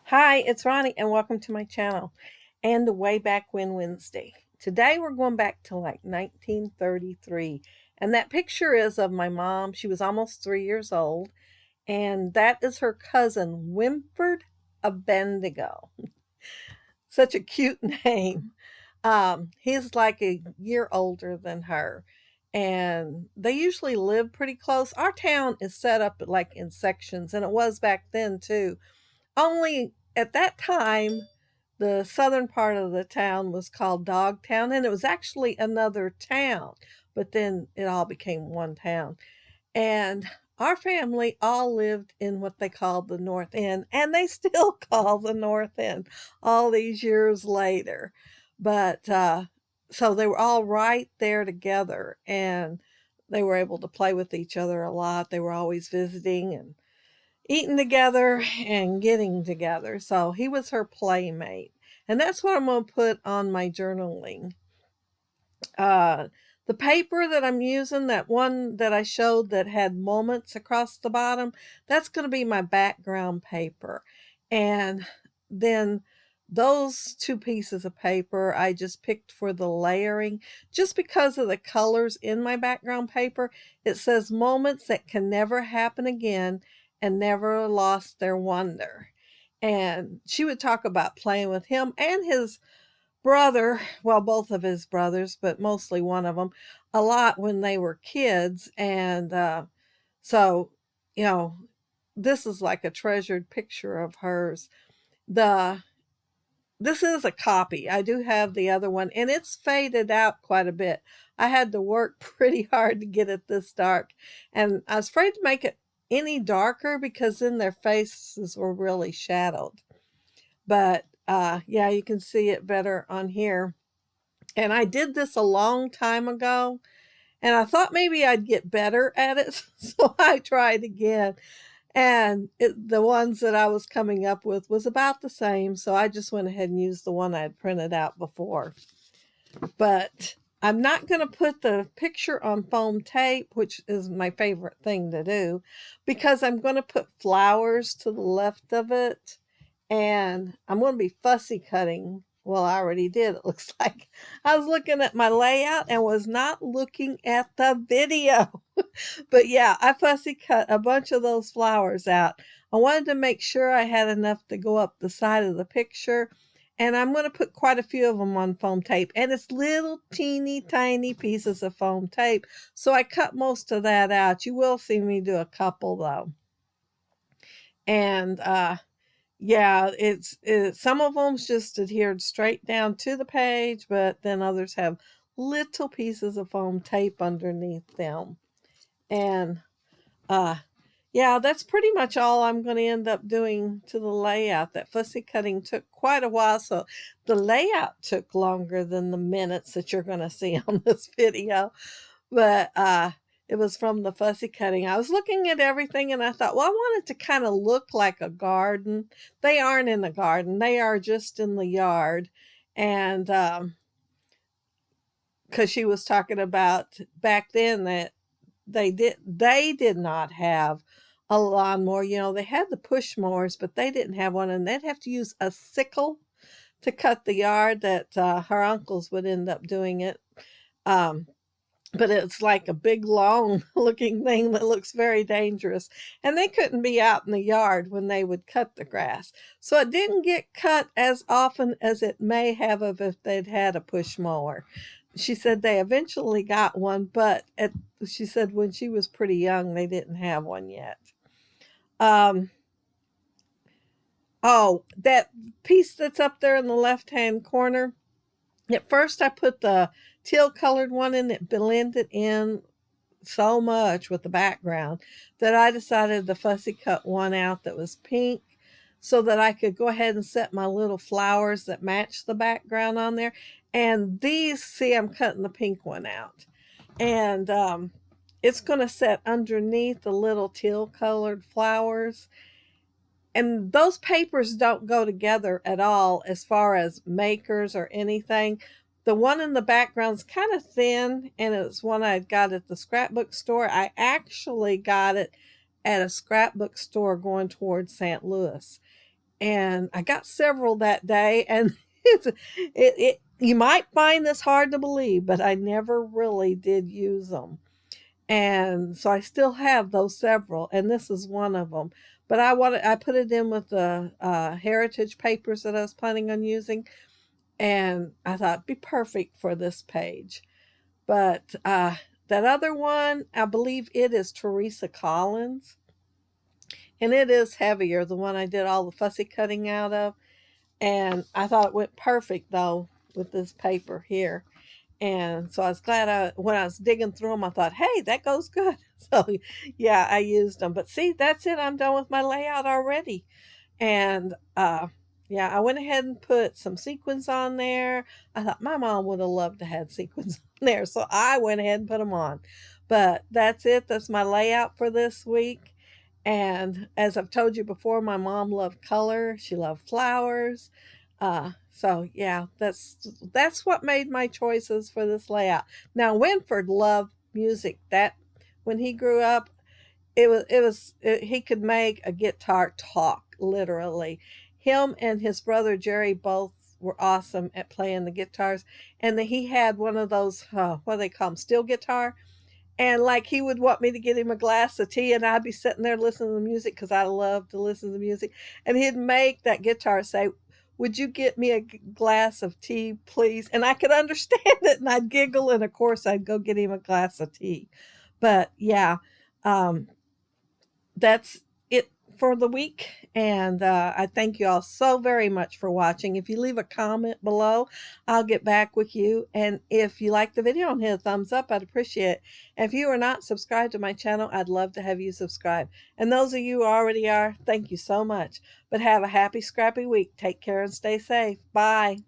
Hi, it's Ronnie, and welcome to my channel and the Way Back When Wednesday. Today we're going back to like 1933, and that picture is of my mom. She was almost 3 years old, and that is her cousin, Wimford of Bendigo. Such a cute name. He's like a year older than her, and they usually live pretty close. Our town is set up like in sections, and it was back then too. Only at that time, the southern part of the town was called Dogtown, and it was actually another town, but then it all became one town. And our family all lived in what they called the North End, and they still call the North End all these years later. But so they were all right there together, and they were able to play with each other a lot. They were always visiting and eating together and getting together. So he was her playmate. And that's what I'm going to put on my journaling. Uh, the paper that I'm using, that one that I showed that had moments across the bottom, that's going to be my background paper. And then those two pieces of paper I just picked for the layering just because of the colors in my background paper. It says moments that can never happen again and never lost their wonder. And she would talk about playing with him and his brother, well, both of his brothers, but mostly one of them, a lot when they were kids. And so, you know, this is like a treasured picture of hers. The This is a copy. I do have the other one, and it's faded out quite a bit. I had to work pretty hard to get it this dark, and I was afraid to make it any darker because then their faces were really shadowed. But yeah, you can see it better on here. And I did this a long time ago, and I thought maybe I'd get better at it. So I tried again. And the ones that I was coming up with was about the same. So I just went ahead and used the one I had printed out before. But I'm not going to put the picture on foam tape, which is my favorite thing to do, because I'm going to put flowers to the left of it. And I'm going to be fussy cutting. Well, I already did, it looks like. I was looking at my layout and was not looking at the video. But yeah, I fussy cut a bunch of those flowers out. I wanted to make sure I had enough to go up the side of the picture. And I'm going to put quite a few of them on foam tape. And it's little teeny tiny pieces of foam tape. So I cut most of that out. You will see me do a couple though. And yeah, some of them's just adhered straight down to the page, but then others have little pieces of foam tape underneath them. And uh yeah, that's pretty much all I'm going to end up doing to the layout. That fussy cutting took quite a while, so the layout took longer than the minutes that you're going to see on this video. But it was from the fussy cutting. I was looking at everything and I thought, well, I want it to kind of look like a garden. They aren't in the garden. They are just in the yard. And because she was talking about back then that they did not have a lawnmower. You know, they had the push mowers, but they didn't have one, and they'd have to use a sickle to cut the yard. That her uncles would end up doing it. Um, but it's like a big long looking thing that looks very dangerous, and they couldn't be out in the yard when they would cut the grass, so it didn't get cut as often as it may have if they'd had a push mower. She said they eventually got one, but she said when she was pretty young they didn't have one yet. um oh, that piece that's up there in the left hand corner, at first I put the teal colored one in. It blended in so much with the background that I decided to fussy cut one out that was pink so that I could go ahead and set my little flowers that match the background on there. And these, see, I'm cutting the pink one out. And it's going to set underneath the little teal colored flowers. And those papers don't go together at all as far as makers or anything. The one in the background's kind of thin, and it's one I got at the scrapbook store. I actually got it at a scrapbook store going towards St. Louis. and I got several that day. And you might find this hard to believe, but I never really did use them. And so I still have those several, and this is one of them. But I put it in with the heritage papers that I was planning on using, and I thought it'd be perfect for this page. But that other one, I believe it is Teresa Collins, and it is heavier, the one I did all the fussy cutting out of. And I thought it went perfect though with this paper here. And so I was glad when I was digging through them, I thought, hey, that goes good. So yeah, I used them. But see, that's it. I'm done with my layout already. And yeah, I went ahead and put some sequins on there. I thought my mom would have loved to have sequins on there. So I went ahead and put them on. But that's it. That's my layout for this week. And as I've told you before, my mom loved color. She loved flowers. So yeah, that's what made my choices for this layout. Now Winford loved music. That when he grew up, he could make a guitar talk, literally. Him and his brother Jerry both were awesome at playing the guitars, and he had one of those what do they call them, steel guitar. And like he would want me to get him a glass of tea, and I'd be sitting there listening to the music because I love to listen to the music. And he'd make that guitar say, "Would you get me a glass of tea, please?" And I could understand it, and I'd giggle, and of course I'd go get him a glass of tea. But yeah, um, that's it for the week. And I thank you all so very much for watching. If you leave a comment below, I'll get back with you. And if you like the video and hit a thumbs up, I'd appreciate it. And if you are not subscribed to my channel, I'd love to have you subscribe. And those of you who already are, thank you so much. But have a happy, scrappy week. Take care and stay safe. Bye.